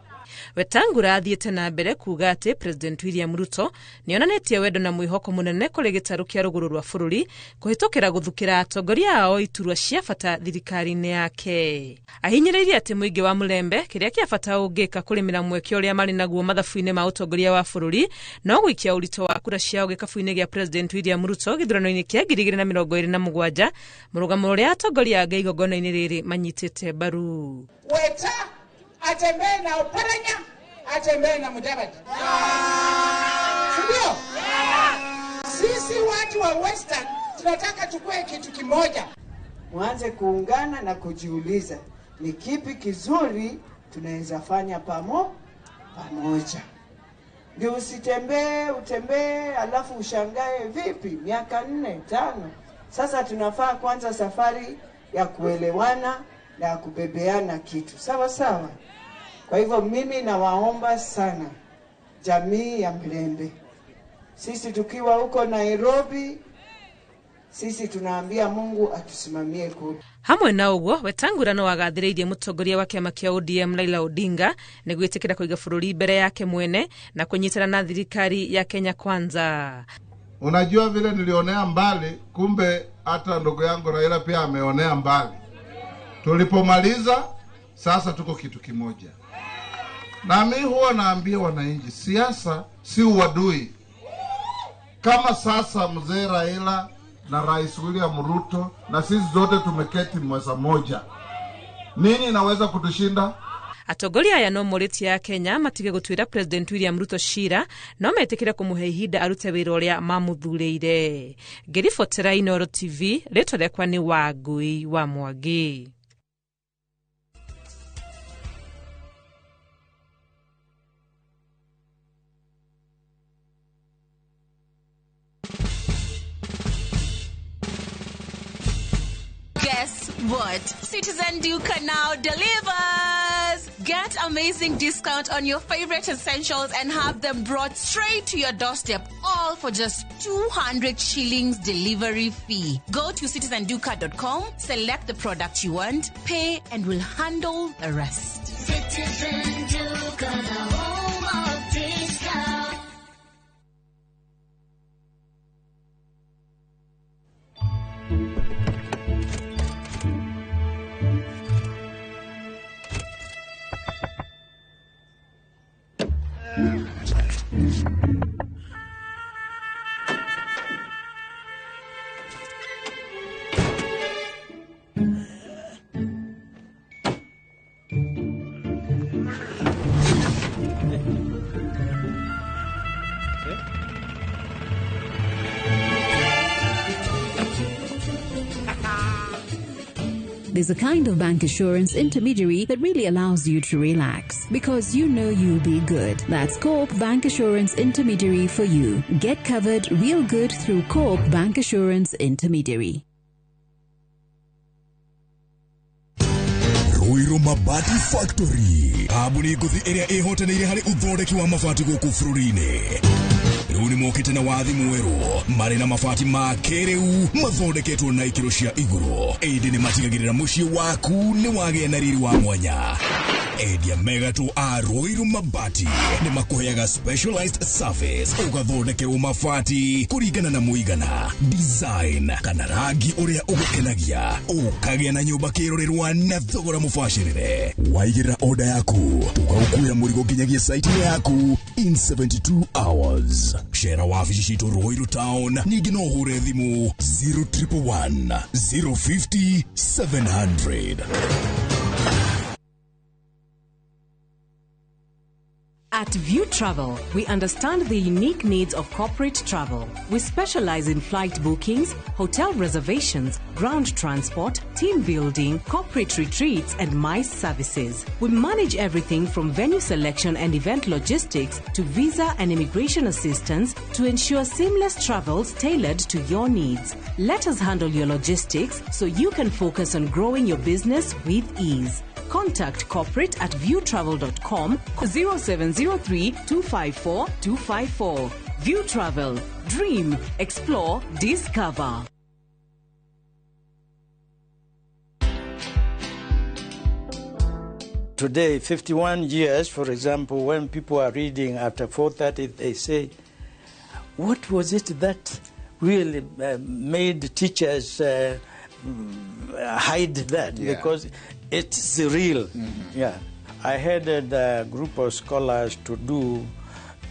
S14: Wetangula athiĩte na mbere kuuga atĩ President William Ruto nĩonanetie wendo na mwĩhoko mũnene kũrĩ gĩtarũ kĩa rũgũrũ rwa bũrũri kũhĩtũkĩra gũthukĩra atongoria ao iturwa cia bata thirikari-inĩ yake. Ahinyĩrĩirie atĩ mũingĩ wa Mũlembe kĩrĩa kĩa bata ũngĩka kũrĩmĩra mweke ũrĩa marĩ naguo mathabu-inĩ ma ũtongoria wa bũrũri no gũikia ũritũ wa kura ciao gĩkabu-inĩ gĩa President William Ruto gĩthurano-inĩ kĩa 2027, mũrũgamo ũrĩa atongoria angĩ igongona-inĩ rĩrĩ manyitĩte mbaru.
S2: Weta atembee na Oparanya, atembee na Mudavadi. Sindio? Sisi watu wa Western tunataka tukue kitu kimoja.
S7: Mwanze kuungana na kujiuliza ni kipi kizuri tunaweza fanya pamoja. Ndio utembee alafu ushangae vipi miaka 4-5. Sasa tunafaa kwanza safari ya kuelewana na kubebeana kitu. Sawa. Kwa hivyo mimi nawaomba sana jamii ya Mlembe. Sisi tukiwa huko Nairobi, sisi tunaambia Mungu atusimamie kule.
S14: Hamwe na ũguo Wetangula no agathĩrĩirie mũtongoria wa kĩama kĩa ODM Raila Odinga nĩ gwĩtĩkĩra kũiga bũrũri mbere yake mwene na kũnyitana na thirikari ya Kenya Kwanza.
S15: Unajua vile nilionea mbali, kumbe hata ndugu yangu Raila pia ameonea mbali. Tulipomaliza sasa tuko kitu kimoja. Na mimi huwa naambia wananchi, siasa si uadui. Kama sasa mzee Raila na Rais William Ruto na sisi zote tumeketi meza moja, nini inaweza kutushinda?
S14: Atongoria aya no morĩtie ya Kenya matige gũtuĩra President William Ruto cira no metĩkĩre kũmũhe ihinda arute wĩra ũrĩa mamũthurĩire. Ngĩribotera Inooro TV, rĩtwa rĩakwa nĩ Wangui wa Mwangi.
S16: Guess what? Citizen Duca now delivers! Get amazing discount on your favorite essentials and have them brought straight to your doorstep, all for just 200 shillings delivery fee. Go to citizenduca.com, select the product you want, pay, and we'll handle the rest.
S17: Citizen Duca, the home of discount.
S18: There's a kind of bank assurance intermediary that really allows you to relax because you know you'll be good. That's Coop Bank Assurance Intermediary for you. Get covered real good through Coop Bank Assurance Intermediary.
S19: Ruiru Mabati Factory. Abuni nguthi iria ihotanĩire harĩ uthondeki wa mabati gũkũ bũrũri-inĩ. Rĩu nĩ mokĩte na wathi mwerũ marĩ na mabati ma kĩrĩu mathondeketwo na ikĩro cia igũrũ. Ĩndĩ nĩ matigagĩrĩra mũciĩ waku nĩ wagĩa na riri wa mwanya. Endia megatũ a Ruiru Mabati nĩ makũheaga specialized service ũgathondekerwo mabati kũringana na mũigana, design kana rangi ũrĩa ũgũkenagia. Ũkagĩa na nyũmba kĩrorerwa na thogora mũbacĩrĩre. Waigĩra order yaku ũgagũkuĩra mũrigo nginyagia site yaku in 72 hours. Shera wabici citũ Ruiru Town, ningĩ no ũhũre thimũ 0111 050 700.
S20: At View Travel, we understand the unique needs of corporate travel. We specialize in flight bookings, hotel reservations, ground transport, team building, corporate retreats, and MICE services. We manage everything from venue selection and event logistics to visa and immigration assistance to ensure seamless travels tailored to your needs. Let us handle your logistics so you can focus on growing your business with ease. Contact corporate at viewtravel.com 0703 254 254. View Travel. Dream, explore, discover.
S1: today, 51 years, for example, when people are reading after 4:30, they say, what was it that really made teachers hide that?
S8: Yeah.
S1: Because it's real. Yeah, I headed a group of scholars to do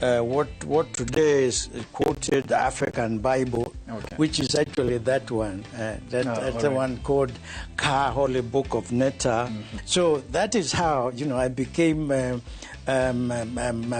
S1: what today is quoted African Bible, which is actually that one. That's the one called Ka Holy Book of Netta. So that is how I became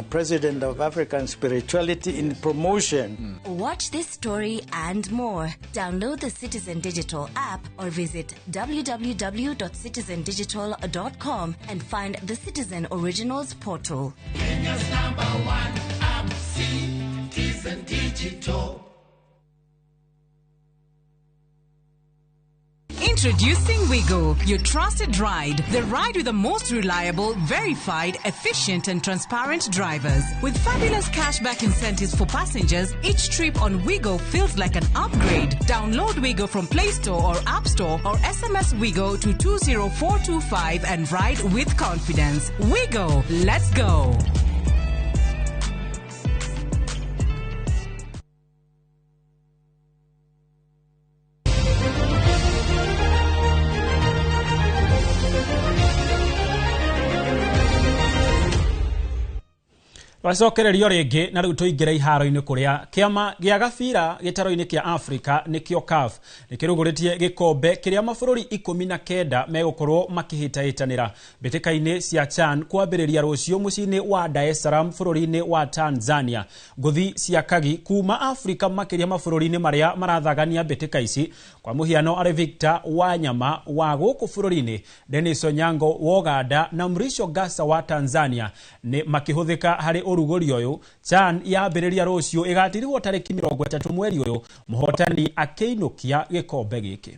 S1: president of African Spirituality in Promotion.
S8: Watch this story and more. Download the Citizen Digital app or visit www.citizendigital.com and find the Citizen Originals portal.
S17: Kenya's #1 app, Citizen Digital.
S20: Introducing Wigo, your trusted ride. The ride with the most reliable, verified, efficient and transparent drivers. With fabulous cashback incentives for passengers, each trip on Wigo feels like an upgrade. Download Wigo from Play Store or App Store or SMS Wigo to 20425 and ride with confidence. Wigo, let's go.
S5: Wacokererio ringi na riu tuingire iharo-ini kuria kiama gia gabira gitaro-ini kia Africa nikio CAF nikiruguritie gikombe kiria mabururi 19 megukorwo makihitahitanira bitika-ini cia CHAN kwambiriria rucio mucini wa Dar es Salaam bururi-ini wa Tanzania. Nguthi cia kagi kuma Africa makiria mabururi-ini maria marathagania bitika ici kwa muhiano ari Victor Wanyama wa guku bururi-ini, Dennis Onyango wa Uganda na Mrisho Gasa wa Tanzania ni makihuthika hari urugori uyu. CHAN yambiriria rucio igatirirwo tariki 30 mweri uyu, muhotani akeinukia gikombe giki.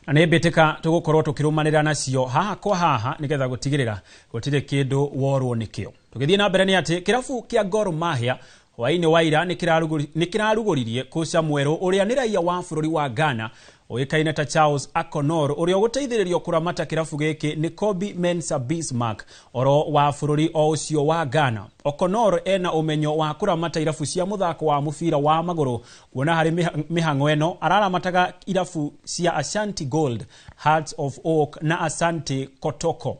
S5: Ane betika tugukorwo tukirumanira nacio haha kwa haha nigetha gutigirira gutire kindu worwo nikio. Tugithie na mbere ni ati kirafu kia Gor Mahia hwaini waira nikiraruguririe kocha mweru uria ni raia wa bururi wa Ghana oikaine ta Charles Akonor uria guteithiririo kuramata kirafu giki ni Kobe Mensah Bismarck oro wa bururi o ucio wa Ghana. Okonor ena umenyo wa kuramata irafu cia muthako wa mubira wa maguru, kuona hari mihango eno araramataga irafu cia Ashanti Gold, Hearts of Oak na Asante Kotoko.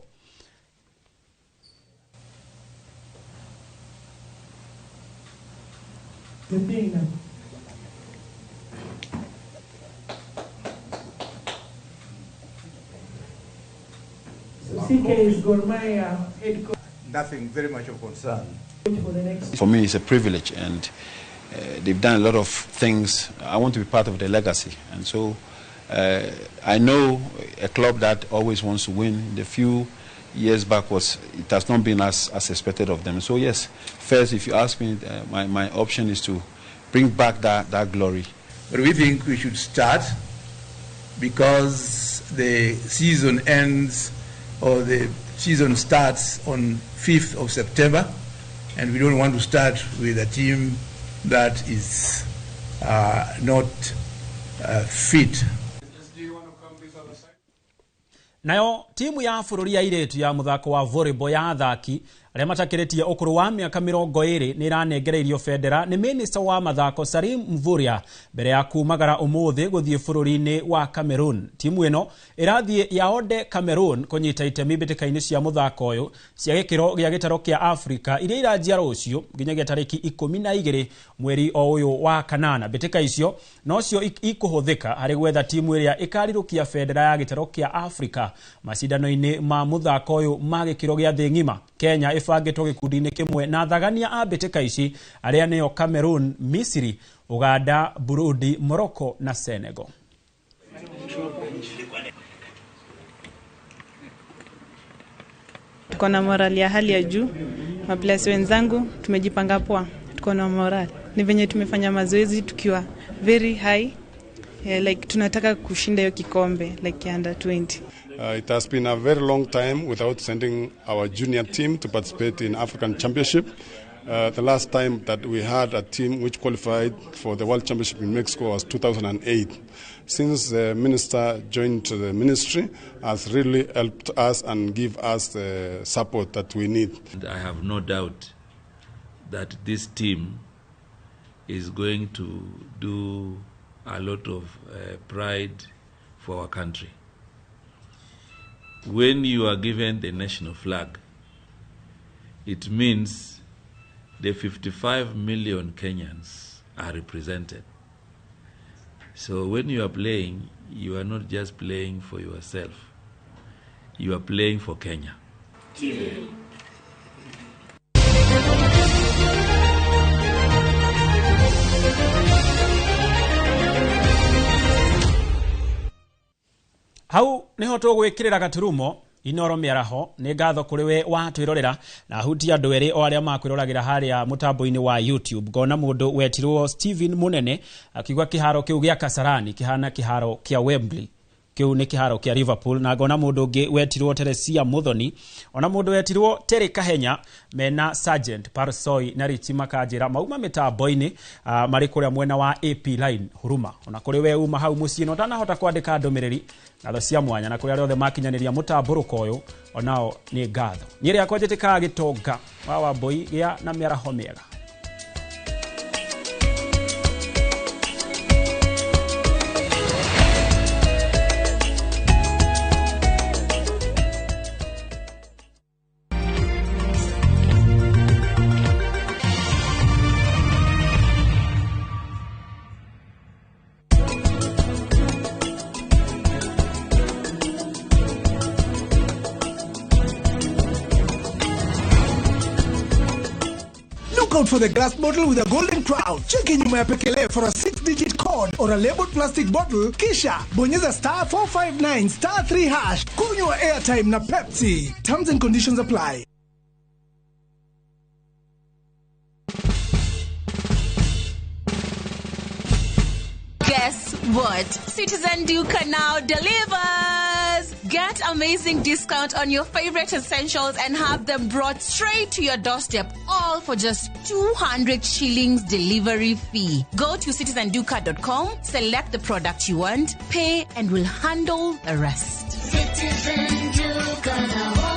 S9: CK is Gor Mahia head coach.
S21: Nothing very much of concern.
S22: For me, it's a privilege, and they've done a lot of things. I want to be part of their legacy, and so I know a club that always wants to win. The few years back it has not been as expected of them. So yes, first, if you ask me, my option is to bring back that glory.
S21: But we think we should start because the season ends, or the season starts on 5th of September, and we don't want to start with a team that is not fit.
S5: Nayo timu ya bururi ya iretu ya muthako wa volleyball ya athaki aria matakiritie ukuru wa miaka 20 ni iranengereirio federa ni minister wa mathako Salim Mvurya mbere ya kumagara umuthi guthie bururi-ini wa Cameroon. Timu ino irathie yaonde Cameroon kunyita itemi bitika-ini cia muthako uyu cia gikiro gia gitaro kia Africa iria iranjia rucio nginyagia tariki 12 mweri o uyu wa kanana. Bitika icio no cio ikuhuthika hari gwetha timu iria ikarirukia federa ya gitaro kia Africa macindano-ini ma muthako uyu ma gikiro gia thi ngima. Kenya ifangitwo gikundi-ini kimwe na thagania a mbitika ici aria niyo Cameroon, Misiri, Uganda, Burundi, Morocco na Senegal.
S10: Tuko na morali ya hali ya juu. Maplasi wenzangu tumejipanga poa. Tuko na morali. Ni venye tumefanya mazoezi tukiwa very high. Like tunataka kushinda hiyo kikombe like under 20.
S11: It has been a very long time without sending our junior team to participate in African Championship. The last time that we had a team which qualified for the World Championship in Mexico was 2008. Since the minister joined the ministry, has really helped us and give us the support that we need.
S23: I have no doubt that this team is going to do a lot of pride for our country. When you are given the national flag, it means the 55 million Kenyans are represented. So when you are playing, you are not just playing for yourself. You are playing for Kenya.
S5: Hau niho tugwikirira gaturumo inoro miaraho ni ngatho kuri we watwirorera na huti andu eri o aria makwiroragera haria mutambo-ini wa YouTube. Ngona mundu wetirwo Steven Munene akigwa kiharo kiu gia Kasarani kihana kiharo kia Wembley, kiu ni kiharo kia Liverpool. Na ngona mundu ungi wetirwo Teresia Muthoni, ona mundu wetirwo Terry Kahenya mena Sergeant Parsoi na Richi Makajira mauma mitambo-ini mari kuria mwena wa AP line Huruma. Ona kuri we uma hau mucii no ndanahota kwandika ndumiriri ngatho cia mwanya na kuri aria othe makinyaniria mutamburuko uyu onao ni ngatho. Ni ria kwenjetika gitonga wa Wambui gia na miaraho miega.
S24: Out for the glass bottle with a golden crown. Check in nyuma ya Pekele for a 6-digit code or a labeled plastic bottle. Kisha bonyeza *459 *3#. Kunywa airtime na Pepsi. Terms and conditions apply.
S16: Guess what? Citizen Duca now delivers! Get amazing discount on your favorite essentials and have them brought straight to your doorstep, all for just 200 shillings delivery fee. Go to citizenduca.com, select the product you want, pay, and we'll handle the rest.
S17: Citizen Duca.